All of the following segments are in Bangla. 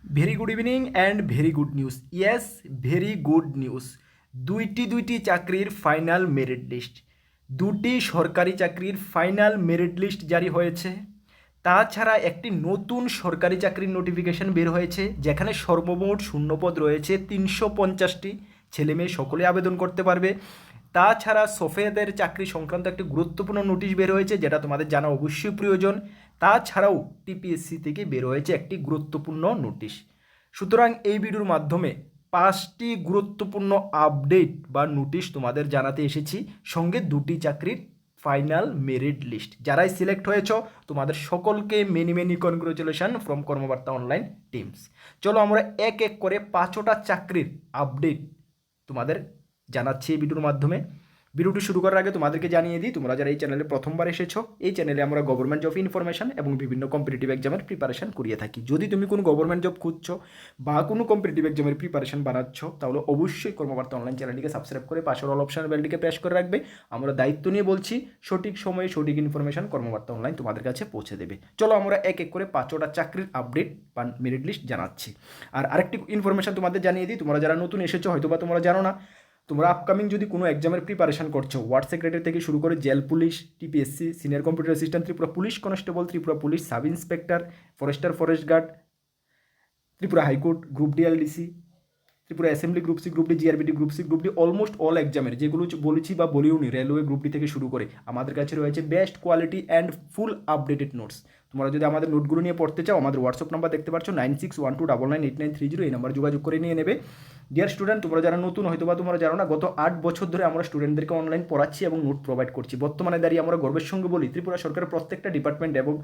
Very good evening and very good news. Yes, very good news. দুইটি চাকরির ফাইনাল মেরিট লিস্ট, দুটি সরকারি চাকরির ফাইনাল মেরিট লিস্ট জারি হয়েছে। তাছাড়া একটি নতুন সরকারি চাকরির নোটিফিকেশন বের হয়েছে, যেখানে সর্বমোট শূন্যপদ রয়েছে 350টি। ছেলে মেয়ে সকলে আবেদন করতে পারবে। তাছাড়া সফেদের চাকরি সংক্রান্ত একটি গুরুত্বপূর্ণ নোটিশ বের হয়েছে, যেটা তোমাদের জানা অবশ্যই প্রয়োজন। তাছাড়াও টিপিএসসি থেকে বের হয়েছে একটি গুরুত্বপূর্ণ নোটিশ। সুতরাং এই ভিডিওর মাধ্যমে 5টি গুরুত্বপূর্ণ আপডেট বা নোটিশ তোমাদের জানাতে এসেছি, সঙ্গে দুটি চাকরির ফাইনাল মেরিট লিস্ট। যারাই সিলেক্ট হয়েছ তোমাদের সকলকে many many congratulation from কর্মবার্তা online teams. চলো আমরা এক এক করে 5টা চাকরির আপডেট তোমাদের জানাচ্ছি এই ভিডিওর মাধ্যমে। ভিডিওটি শুরু করার আগে তোমাদেরকে জানিয়ে দিই, তোমরা যারা এই চ্যানেলে প্রথমবার এসেছো, এই চ্যানেলে আমরা গভর্নমেন্ট জব ইনফরমেশন এবং বিভিন্ন কম্পিটিটিভ এক্সামের প্রিপারেশন করিয়ে থাকি। যদি তুমি কোনো গভর্নমেন্ট জব খুঁজছো বা কোনো কম্পিটিটিভ এক্সামের প্রিপারেশন বানাচ্ছ, তাহলে অবশ্যই কর্মবার্তা অনলাইন চ্যানেলটিকে সাবস্ক্রাইব করে পাশের অল অপশন বেলটিকে প্রেস করে রাখবে। আমরা দায়িত্ব নিয়ে বলছি, সঠিক সময়ে সঠিক ইনফরমেশন কর্মবার্তা অনলাইন তোমাদের কাছে পৌঁছে দেবে। চলো আমরা এক এক করে 5টা চাকরির আপডেট বা মেরিট লিস্ট জানাচ্ছি। আর আরেকটি ইনফরমেশন তোমাদের জানিয়ে দিই, তোমরা যারা নতুন এসেছো হয়তো বা তোমরা জানো না, তোমরা আপকামিং যদি কোনো এক্সামের প্রিপারেশন করছো, ওয়ার্ড সেক্রেটারি থেকে শুরু করে jail police, TPSC, senior computer assistant, Tripura police constable, Tripura police sub inspector, forester, forest guard, Tripura high court, group D LDC, Tripura assembly group C, group D, GRBD group C, group D, almost all এক্সামের যেগুলো বলেছি বা বলিওনি, রেলওয়ে গ্রুপ ডি থেকে শুরু করে আমাদের কাছে রয়েছে best quality and full updated notes. তোমরা যদি আমাদের নোটগুলো নিয়ে পড়তে চাও, আমাদের হোয়াটসঅ্যাপ নাম্বার দেখতে পাচ্ছ 9612998930, এই নাম্বার যোগাযোগ করে নিয়ে নেবে। ডিয়ার স্টুডেন্ট, তোমরা যারা নতুন হয়তো বা তোমরা জানো না, গত 8 বছর ধরে আমরা স্টুডেন্টদেরকে অনলাইন পড়াচ্ছি এবং নোট প্রোভাইড করছি। বর্তমানে দাঁড়িয়ে আমরা গর্বের সঙ্গে বলি, ত্রিপুরা সরকারের প্রত্যেকটা ডিপার্টমেন্ট এবং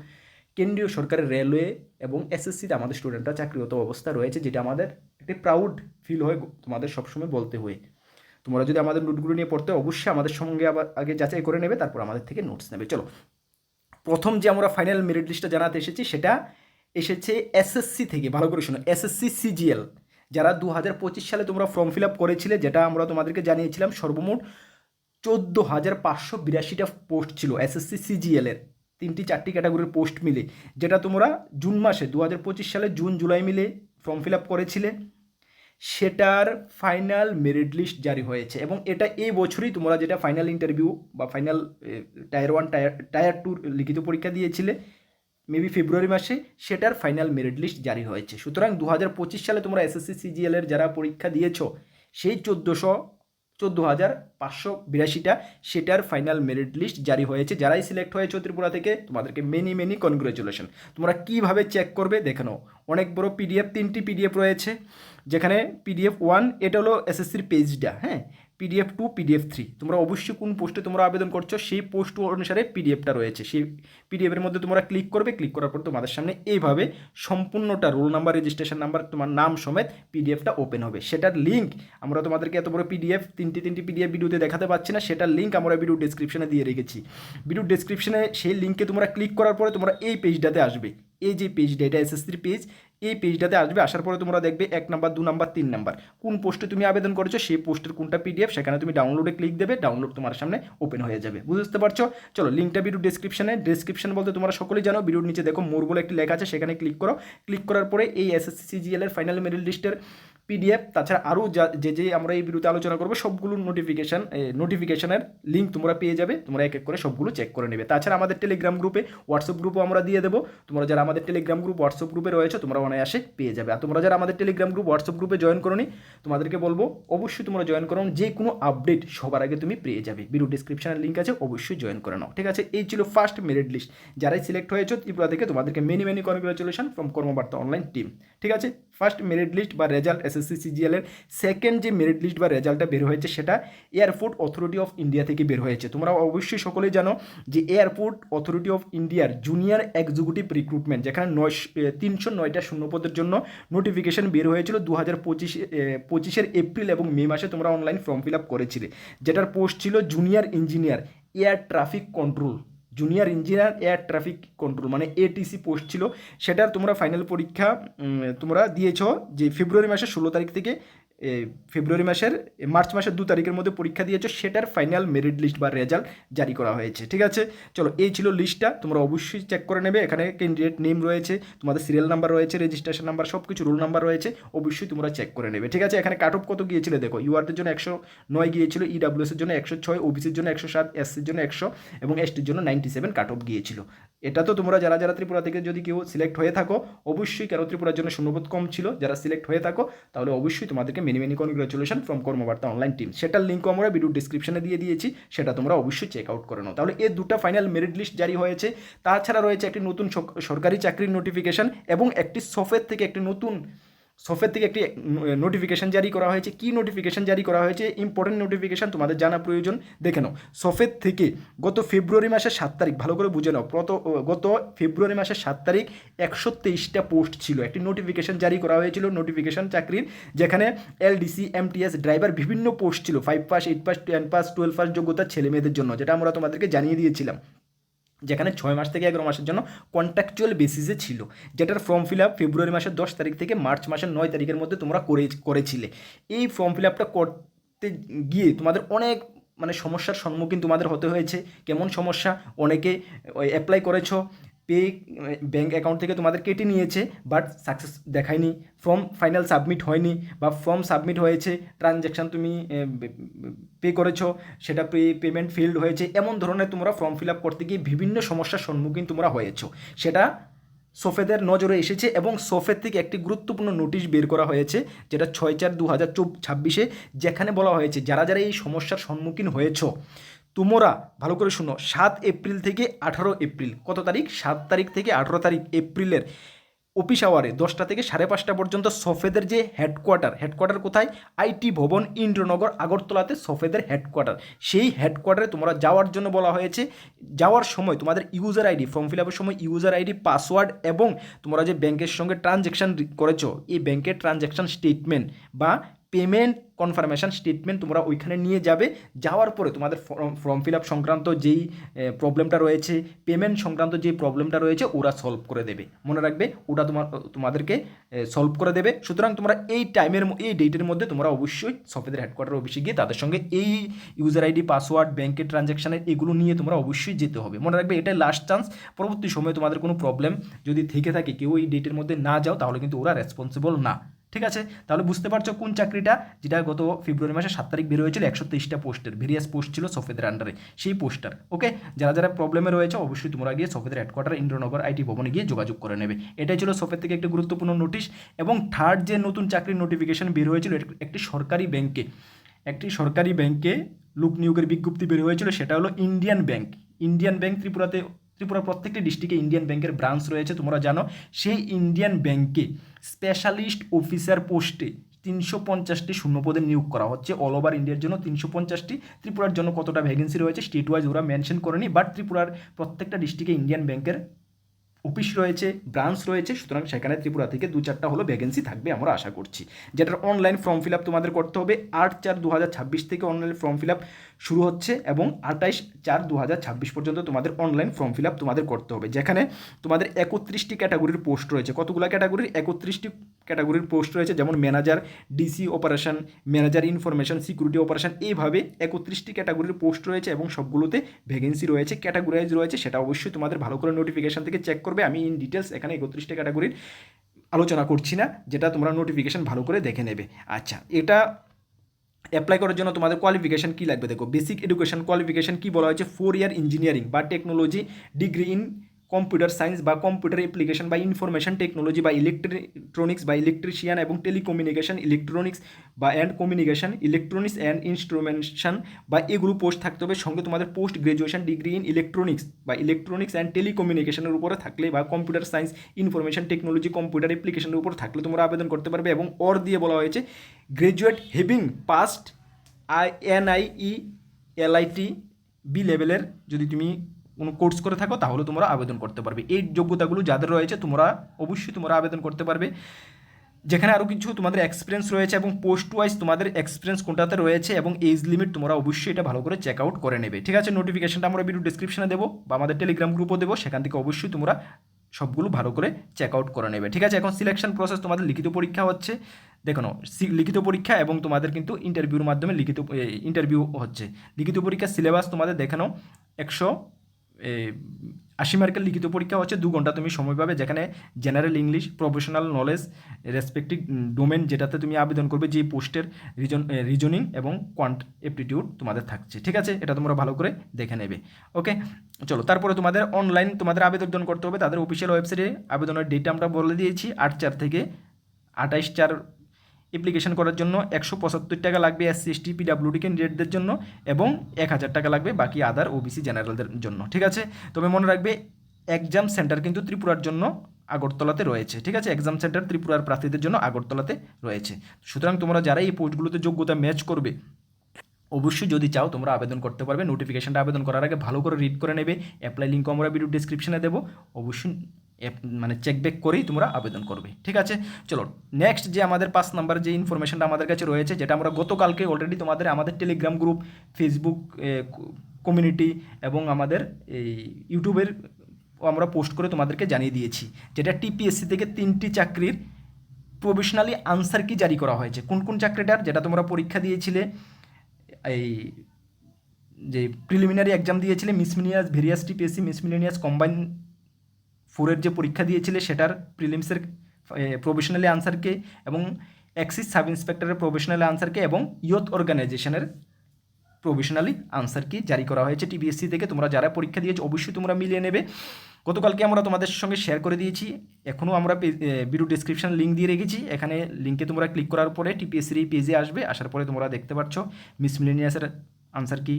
কেন্দ্রীয় সরকারের রেলওয়ে এবং এসএসসিতে আমাদের স্টুডেন্টরা চাকরিরত অবস্থা রয়েছে, যেটা আমাদের একটি প্রাউড ফিল হয় তোমাদের সবসময় বলতে হয়। তোমরা যদি আমাদের নোটগুলো নিয়ে পড়তে, অবশ্যই আমাদের সঙ্গে আবার আগে যাচাই করে নেবে, তারপর আমাদের থেকে নোটস নেবে। চলো, প্রথম যে আমরা ফাইনাল মেরিট লিস্টটা জানাতে এসেছি, সেটা এসেছে এসএসসি থেকে। ভালো করে শোনো, এসএসসি সিজিএল, যারা 2025 সালে তোমরা ফর্ম ফিল আপ করেছিলে, যেটা আমরা তোমাদেরকে জানিয়েছিলাম, সর্বমোট 14,582টা পোস্ট ছিল এসএসসি সিজিএলের, 3-4টি ক্যাটাগরির পোস্ট মিলে, যেটা তোমরা জুন মাসে 2025 সালে জুন জুলাই মিলে ফর্ম ফিল আপ করেছিলে। সেটার ফাইনাল মেরিট লিস্ট জারি হয়েছে এবং এটা এই বছরই তোমরা যেটা ফাইনাল ইন্টারভিউ বা ফাইনাল টায়ার 1 টায়ার 2 লিখিত পরীক্ষা দিয়েছিলে মেবি ফেব্রুয়ারি মাসে, সেটার ফাইনাল মেরিট লিস্ট জারি হয়েছে। সুতরাং 2025 সালে তোমরা এসএসসি সিজিএলের যারা পরীক্ষা দিয়েছো, সেই 14,582টা, সেটার ফাইনাল মেরিট লিস্ট জারি হয়েছে। যারাই সিলেক্ট হয়েছে ত্রিপুরা থেকে, তোমাদেরকে মেনি মেনি কনগ্রেচুলেশন। তোমরা কীভাবে চেক করবে দেখে নাও, অনেক বড় পিডিএফ, 3টি পিডিএফ রয়েছে, যেখানে পিডিএফ 1 এটা হলো এসএসসির পেজটা, হ্যাঁ, পিডিএফ 2, পিডিএফ 3, তোমরা অবশ্যই কোন পোস্টে তোমরা আবেদন করছো সেই পোস্ট অনুসারে পিডিএফটা রয়েছে। সেই পিডিএফের মধ্যে তোমরা ক্লিক করবে, ক্লিক করার পর তোমাদের সামনে এইভাবে সম্পূর্ণটা রোল নাম্বার, রেজিস্ট্রেশন নাম্বার, তোমার নাম সমেত পিডিএফটা ওপেন হবে। সেটার লিঙ্ক আমরা তোমাদেরকে এত বড় পিডিএফ, তিনটি পিডিএফ ভিডিওতে দেখাতে পাচ্ছি না, সেটার লিঙ্ক আমরা ভিডিও ডেসক্রিপশনে দিয়ে রেখেছি। ভিডিও ডেসক্রিপশনে সেই লিঙ্কে তোমরা ক্লিক করার পরে তোমরা এই পেজটাতে আসবে। এই যে পেজটা, এটা এসএসসির পেজ, এই পেজটাতে আসবে। আসার পরে তোমরা দেখবে 1 নাম্বার, 2 নাম্বার, 3 নাম্বার কোন পোস্টে তুমি আবেদন করেছো, সেই পোস্টের কোনটা পিডিএফ, সেখানে তুমি ডাউনলোডে ক্লিক দেবে, ডাউনলোড তোমার সামনে ওপেন হয়ে যাবে। বুঝতে পারছো? চলো, লিঙ্কটা ভিডিও ডেসক্রিপশন বলতে তোমরা সকলেই জানো, ভিডিওর নিচে দেখো মোর বলে একটি লেখা আছে, সেখানে ক্লিক করো। ক্লিক করার পরে এই এসএসসি সিজিএল এর ফাইনাল মেরিট লিস্টের পিডিএফ, তাছাড়া আরও যে আমরা এই ভিডিওতে আলোচনা করবো সবগুলো নোটিফিকেশনের লিঙ্ক তোমরা পেয়ে যাবে। তোমরা এক এক করে সবগুলো চেক করে নেবে। তাছাড়া আমাদের টেলিগ্রাম গ্রুপে, হোয়াটসঅ্যাপ গ্রুপও আমরা দিয়ে দেবো। তোমরা যারা আমাদের টেলিগ্রাম গ্রুপ, হোয়াটসঅ্যাপ গ্রুপে রয়েছে, তোমরা অনায়াসে পেয়ে যাবে। আর তোমরা যারা আমাদের টেলিগ্রাম গ্রুপ, হোয়াটসঅ্যাপ গ্রুপে জয়েন করোনি, তোমাদেরকে বলবো অবশ্যই তোমরা জয়েন করো, যে কোনো আপডেট সবার আগে তুমি পেয়ে যাবে। ভিডিও ডিসক্রিপশনের লিঙ্ক আছে, অবশ্যই জয়েন করে নাও। ঠিক আছে, এই ছিল ফার্স্ট মেরিট লিস্ট। যারাই সিলেক্ট হয়েছে ত্রিপুরা থেকে, তোমাদেরকে many many congratulation from কর্মবার্তা online team. ঠিক আছে, ফার্স্ট মেরিট লিস্ট বা রেজাল্ট এসএসসি সিজিএল এর। সেকেন্ড যে মেরিট লিস্ট বা রেজাল্টটা বের হয়েছে, সেটা এয়ারপোর্ট অথরিটি অফ ইন্ডিয়া থেকে বের হয়েছে। তোমরা অবশ্যই সকলেই জানো যে এয়ারপোর্ট অথরিটি অফ ইন্ডিয়ার জুনিয়র এক্সিকিউটিভ রিক্রুটমেন্ট, যেখানে 309টা শূন্যপদের জন্য নোটিফিকেশন বের হয়েছিল 2025 এপ্রিল এবং মে মাসে তোমরা অনলাইন ফর্ম ফিল আপ করেছিলে। যেটার পোস্ট ছিল junior engineer air traffic control, junior engineer air traffic control মানে এটিসি পোস্ট ছিল। সেটার তোমরা ফাইনাল পরীক্ষা তোমরা দিয়েছ যে ফেব্রুয়ারি মাসের 16 তারিখ থেকে মার্চ মাসের 2 তারিখের মধ্যে পরীক্ষা দিয়েছো সেটার ফাইনাল মেরিট লিস্ট বা রেজাল্ট জারি করা হয়েছে। ঠিক আছে, চলো এই ছিল লিস্টটা, তোমরা অবশ্যই চেক করে নেবে। এখানে ক্যান্ডিডেট নেম রয়েছে, তোমাদের সিরিয়াল নাম্বার রয়েছে, রেজিস্ট্রেশন নাম্বার, সব কিছু রোল নাম্বার রয়েছে, অবশ্যই তোমরা চেক করে নেবে। ঠিক আছে, এখানে কাট অফ কত গিয়েছিল দেখো, ইউআরদের জন্য 109 গিয়েছিল, ইডাব্লিউএস এর জন্য 106, ওবিসির জন্য 107, এসসির জন্য 100 এবং এসটির জন্য 97 কাট অফ গিয়েছিল। এটা তো তোমরা যারা যারা ত্রিপুরা থেকে যদি কেউ সিলেক্ট হয়ে থাকো অবশ্যই, কেন ত্রিপুরার জন্য শূন্যপদ কম ছিল, যারা সিলেক্ট হয়ে থাকো তাহলে অবশ্যই তোমাদেরকে many many congratulation from কর্মবার্তা online team. সেটার লিঙ্কও আমরা ভিডিও ডিসক্রিপশনে দিয়ে দিয়েছি, সেটা তোমরা অবশ্যই চেক আউট করে নাও। তাহলে এই দুটো ফাইনাল মেরিট লিস্ট জারি হয়েছে। তাছাড়া রয়েছে একটি নতুন সরকারি চাকরির নোটিফিকেশন এবং একটি সফের থেকে একটি নোটিফিকেশন জারি করা হয়েছে। কি নোটিফিকেশন জারি করা হয়েছে, ইম্পর্টেন্ট নোটিফিকেশন, তোমাদের জানা প্রয়োজন, দেখে নাও। সফের থেকে গত ফেব্রুয়ারি মাসের 7 তারিখ, ভালো করে বুঝে নাও, গত ফেব্রুয়ারি মাসের 7 তারিখ 123টা পোস্ট ছিল, একটি নোটিফিকেশন জারি করা হয়েছিল নোটিফিকেশন চাকরির, যেখানে এলডিসি, এমটিএস, ড্রাইভার বিভিন্ন পোস্ট ছিল, 5 পাস, 8 পাস, 10 পাস, 12 পাস যোগ্যতার ছেলে মেয়েদের জন্য, যেটা আমরা তোমাদেরকে জানিয়ে দিয়েছিলাম, যেখানে 6 মাস থেকে 11 মাসের জন্য কন্ট্রাকচুয়াল বেসিসে ছিল, যেটার ফর্ম ফিল আপ ফেব্রুয়ারি মাসের 10 তারিখ থেকে মার্চ মাসের 9 তারিখের মধ্যে তোমরা করেছিলে। এই ফর্ম ফিল আপটা করতে গিয়ে তোমাদের অনেক সমস্যার সম্মুখীন তোমাদের হতে হয়েছে। কেমন সমস্যা, অনেকে অ্যাপ্লাই করেছো, ব্যাঙ্ক অ্যাকাউন্ট থেকে তোমাদের কেটে নিয়েছে, বাট সাকসেস দেখায়নি, ফর্ম ফাইনাল সাবমিট হয়নি, বা ফর্ম সাবমিট হয়েছে, ট্রানজ্যাকশান তুমি পে করেছো, সেটা পেমেন্ট ফেলড হয়েছে, এমন ধরনের তোমরা ফর্ম ফিল আপ করতে গিয়ে বিভিন্ন সমস্যার সম্মুখীন তোমরা হয়েছো। সেটা সোফেদের নজরে এসেছে এবং সোফের থেকে একটি গুরুত্বপূর্ণ নোটিশ বের করা হয়েছে, যেটা 6/4/2026, যেখানে বলা হয়েছে যারা যারা এই সমস্যার সম্মুখীন হয়েছো তোমরা ভালো করে শুনো, 7 এপ্রিল থেকে 18 এপ্রিল, কত তারিখ, 7 তারিখ থেকে 18 তারিখ এপ্রিলের অফিস আওয়ারে 10টা থেকে 5:30 পর্যন্ত সফেদের যে হেডকোয়ার্টার কোথায়, আইটি ভবন, ইন্দ্রনগর, আগরতলাতে সফেদের হেডকোয়ার্টার, সেই হেডকোয়ার্টারে তোমরা যাওয়ার জন্য বলা হয়েছে। যাওয়ার সময় তোমাদের ইউজার আইডি, ফর্ম ফিল আপের সময় ইউজার আইডি, পাসওয়ার্ড এবং তোমরা যে ব্যাংকের সঙ্গে ট্রানজ্যাকশান করেছো এই ব্যাংকের ট্রানজ্যাকশান স্টেটমেন্ট বা পেমেন্ট কনফার্মেশন স্টেটমেন্ট তোমরা ওইখানে নিয়ে যাবে। যাওয়ার পরে তোমাদের ফর্ম ফিল আপ সংক্রান্ত যেই প্রবলেমটা রয়েছে, পেমেন্ট সংক্রান্ত যেই প্রবলেমটা রয়েছে ওরা সলভ করে দেবে, মনে রাখবে, ওটা তোমাদেরকে সলভ করে দেবে। সুতরাং তোমরা এই ডেটের মধ্যে তোমরা অবশ্যই সফেদের হেডকোয়ার্টার অফিসে গিয়ে তাদের সঙ্গে এই ইউজার আইডি, পাসওয়ার্ড, ব্যাংকের ট্রানজ্যাকশানের এগুলো নিয়ে তোমরা অবশ্যই যেতে হবে, মনে রাখবে, এটাই লাস্ট চান্স। পরবর্তী সময়ে তোমাদের কোনো প্রবলেম যদি থেকে থাকে, কেউ এই ডেটের মধ্যে না যাও, তাহলে কিন্তু ওরা রেসপন্সিবল না। ঠিক আছে, তাহলে বুঝতে পারছো কোন চাকরিটা, যেটা গত ফেব্রুয়ারি মাসে 7 তারিখ বের হয়েছিল, 123টা পোস্টের, ভেরিয়াস পোস্ট ছিল সফেদের আন্ডারে, সেই পোস্টার। ওকে, যারা যারা প্রবলেমে রয়েছে অবশ্যই তোমরা গিয়ে সফেদের হেডকোয়ার্টার ইন্দ্রনগর আইটি ভবনে গিয়ে যোগাযোগ করে নেবে। এটাই ছিল সফেদ থেকে একটি গুরুত্বপূর্ণ নোটিশ। এবং থার্ড যে নতুন চাকরির নোটিফিকেশন বের হয়েছিল, একটি সরকারি ব্যাংকে লোক নিয়োগের বিজ্ঞপ্তি বের হয়েছিল, সেটা হলো ইন্ডিয়ান ব্যাংক। ত্রিপুরার প্রত্যেকটি ডিস্ট্রিক্টে ইন্ডিয়ান ব্যাংকের ব্রাঞ্চ রয়েছে, তোমরা জানো। সেই ইন্ডিয়ান ব্যাংকে স্পেশালিস্ট অফিসার পোস্টে 350টি শূন্যপদে নিয়োগ করা হচ্ছে। অল ওভার ইন্ডিয়ার জন্য 350টি, ত্রিপুরার জন্য কতটা ভ্যাকেন্সি রয়েছে স্টেট ওয়াইজ ওরা মেনশন করেনি, বাট ত্রিপুরার প্রত্যেকটা ডিস্ট্রিক্টে ইন্ডিয়ান ব্যাংকের অফিস রয়েছে, ব্রাঞ্চ রয়েছে, সুতরাং সেখানে ত্রিপুরা থেকে 2-4টা হলো ভ্যাকেন্সি থাকবে আমরা আশা করছি। যেটার অনলাইন ফর্ম ফিল আপ তোমাদের করতে হবে। 8/4/2026 থেকে অনলাইন ফর্ম ফিল আপ শুরু হচ্ছে এবং 28/4/2026 পর্যন্ত তোমাদের অনলাইন ফর্ম ফিল আপ তোমাদের করতে হবে, যেখানে তোমাদের 31টি ক্যাটাগরির পোস্ট রয়েছে। কতগুলো ক্যাটাগরির, 31টি ক্যাটাগরির পোস্ট রয়েছে, যেমন manager, DC operation, manager information security operation, এইভাবে 31টি ক্যাটাগরির পোস্ট রয়েছে এবং সবগুলোতে ভ্যাকেন্সি রয়েছে, ক্যাটাগরাইজ রয়েছে। সেটা অবশ্যই তোমাদের ভালো করে নোটিফিকেশন থেকে চেক করবে। আমি ইন ডিটেলস এখানে 31টা ক্যাটাগরির আলোচনা করছি না, যেটা তোমরা নোটিফিকেশন ভালো করে দেখে নেবে। আচ্ছা, এটা অ্যাপ্লাই করার জন্য তোমাদের কোয়ালিফিকেশন কী লাগবে দেখো। বেসিক এডুকেশন কোয়ালিফিকেশন কী বলা হয়েছে, 4 ইয়ার ইঞ্জিনিয়ারিং বা technology degree in computer science বা কম্পিউটার অ্যাপ্লিকেশন বা ইনফরমেশন টেকনোলজি বা ইলেকট্রনিক্স বা ইলেকট্রিশিয়ান এবং টেলিকমিউনিকেশন, ইলেকট্রনিক্স বা and communication, electronics and instrumentation বা এগুলো পোস্ট থাকতে হবে। সঙ্গে তোমাদের post graduation degree in electronics and টেলিকমিউনিকেশনের উপরে থাকলে বা computer science, information technology, computer অ্যাপ্লিকেশনের উপর থাকলে তোমরা আবেদন করতে পারবে। এবং অর দিয়ে বলা হয়েছে graduate having passed NIE LIT B লেভেলের যদি তুমি কোনো কোর্স করে থাকো তাহলে তোমরা আবেদন করতে পারবে। এই যোগ্যতাগুলো যাদের রয়েছে অবশ্যই তোমরা আবেদন করতে পারবে। যেখানে আরও কিছু তোমাদের এক্সপিরিয়েন্স রয়েছে এবং পোস্ট ওয়াইজ তোমাদের এক্সপিরিয়েন্স কোনটাতে রয়েছে এবং এজ লিমিট তোমরা অবশ্যই এটা ভালো করে চেক আউট করে নেবে। ঠিক আছে, নোটিফিকেশনটা আমরা ভিডিও ডিসক্রিপশনে দেবো বা আমাদের টেলিগ্রাম গ্রুপও দেবো, সেখান থেকে অবশ্যই তোমরা সবগুলো ভালো করে চেক আউট করে নেবে। ঠিক আছে, এখন সিলেকশন প্রসেস, তোমাদের লিখিত পরীক্ষা হচ্ছে। দেখো নাও, লিখিত পরীক্ষা এবং তোমাদের কিন্তু ইন্টারভিউর মাধ্যমে ইন্টারভিউ হচ্ছে। লিখিত পরীক্ষার সিলেবাস তোমাদের দেখে নাও, 180 মার্কের লিখিত পরীক্ষা হচ্ছে, 2 ঘন্টা তুমি সময় পাবে, যেখানে general English, professional knowledge, respective domain যেটাতে তুমি আবেদন করবে, যে পোস্টের রিজনিং এবং কোয়ান্ট এপ্টিটিউড তোমাদের থাকছে। ঠিক আছে, এটা তোমরা ভালো করে দেখে নেবে। ওকে, চলো তারপরে তোমাদের অনলাইন তোমাদের আবেদন করতে হবে। তাদের অফিসিয়াল ওয়েবসাইটে আবেদনের ডেট আমরা বলে দিয়েছি, 8/4 থেকে 28/4। অ্যাপ্লিকেশন করার জন্য 175 টাকা লাগবে SC/ST PWD ক্যান্ডিডেটদের জন্য, এবং 1000 টাকা লাগবে বাকি আদার OBC জেনারেলদের জন্য। ঠিক আছে, তবে মনে রাখবে এক্সাম সেন্টার কিন্তু ত্রিপুরার জন্য আগরতলাতে রয়েছে। ঠিক আছে, এক্সাম সেন্টার ত্রিপুরার প্রার্থীদের জন্য আগরতলাতে রয়েছে। সুতরাং তোমরা যারা এই পোস্টগুলোতে যোগ্যতা ম্যাচ করবে, অবশ্যই যদি চাও তোমরা আবেদন করতে পারবে। নোটিফিকেশনটা আবেদন করার আগে ভালো করে রিড করে নেবে। অ্যাপ্লাই লিঙ্ক আমরা ভিডিও ডিসক্রিপশনে দেবো, অবশ্যই মানে চেক ব্যাক করেই তোমরা আবেদন করবে। ঠিক আছে, চলো নেক্সট যে আমাদের 5 নাম্বার যে ইনফরমেশনটা আমাদের কাছে রয়েছে, যেটা আমরা গতকালকে অলরেডি আমাদের টেলিগ্রাম গ্রুপ, ফেসবুক কমিউনিটি এবং আমাদের এই ইউটিউবের আমরা পোস্ট করে তোমাদেরকে জানিয়ে দিয়েছি, যেটা TPSC থেকে 3টি চাকরির প্রভিশনালি আনসার কি জারি করা হয়েছে। কোন কোন চাকরিটার, যেটা তোমরা পরীক্ষা দিয়েছিলে, এই যে প্রিলিমিনারি এক্সাম দিয়েছিলে, মিসমিলিনিয়াস ভেরিয়াস TPSC মিসমিলিনিয়াস কম্বাইন 4-এর যে পরীক্ষা দিয়েছিলে, সেটার প্রিলিমসের প্রভিশনালি আনসারকে, এবং এক্সাইজ সাব ইন্সপেক্টরের প্রভিশনালি আনসারকে, এবং ইয়ুথ অর্গানাইজেশনের প্রভিশনালি আনসার কি জারি করা হয়েছে TPSC থেকে। তোমরা যারা পরীক্ষা দিয়েছো অবশ্যই তোমরা মিলিয়ে নেবে। গতকালকে আমরা তোমাদের সঙ্গে শেয়ার করে দিয়েছি, এখনও আমরা ভিডিও ডিসক্রিপশন লিঙ্ক দিয়ে রেখেছি। এখানে লিঙ্কে তোমরা ক্লিক করার পরে TPSCর এই পেজে আসবে, আসার পরে তোমরা দেখতে পাচ্ছ মিসমিলেনিয়াসের আনসার কি,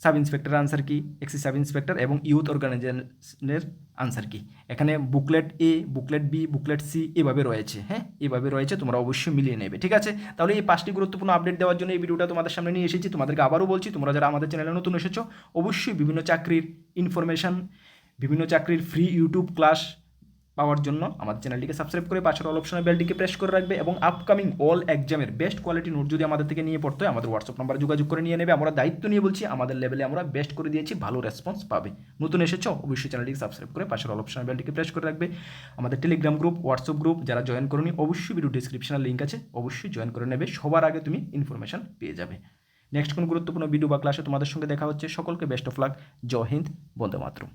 সাব ইন্সপেক্টরের আনসার কি, এক্সাইজ সাব ইন্সপেক্টর এবং ইউথ অর্গানাইজেশনের আনসার কি। এখানে booklet A, booklet B, booklet C এভাবে রয়েছে। হ্যাঁ, এভাবে রয়েছে, তোমরা অবশ্যই মিলিয়ে নেবে। ঠিক আছে, তাহলে এই 5টি গুরুত্বপূর্ণ আপডেট দেওয়ার জন্য এই ভিডিওটা তোমাদের সামনে নিয়ে এসেছি। তোমাদেরকে আবারও বলছি, তোমরা যারা আমাদের চ্যানেলে নতুন এসেছো, অবশ্যই বিভিন্ন চাকরির ইনফরমেশন, বিভিন্ন চাকরির ফ্রি ইউটিউব ক্লাস পাওয়ার জন্য আমাদের চ্যানেলটিকে সাবস্ক্রাইব করে পাশের অল অপশনের বেলটিকে প্রেস করে রাখবে, এবং আপকামিং অল এক্সামের বেস্ট কোয়ালিটি নোট যদি আমাদের থেকে নিয়ে পড়তে হয়, আমাদের হোয়াটসঅ্যাপ নাম্বারে যোগাযোগ করে নিয়ে নেবে। আমরা দায়িত্ব নিয়ে বলছি, আমাদের লেভেলে আমরা বেস্ট করে দিয়েছি, ভালো রেসপন্স পাবে। নতুন এসেছো অবশ্যই চ্যানেলটিকে সাবস্ক্রাইব করে পাশের অল অপশনের বেলটিকে প্রেস করে রাখবে। আমাদের টেলিগ্রাম গ্রুপ, হোয়াটসঅ্যাপ গ্রুপ যারা জয়েন করনি, অবশ্যই ভিডিও ডিসক্রিপশনের লিঙ্ক আছে, অবশ্যই জয়েন করে নেবে। সবার আগে তুমি ইনফরমেশন পেয়ে যাবে। নেক্সট কোন গুরুত্বপূর্ণ ভিডিও বা ক্লাসে তোমাদের সঙ্গে দেখা হচ্ছে। সকলকে বেস্ট অফ লাক। জয় হিন্দ, বন্দে মাতরম।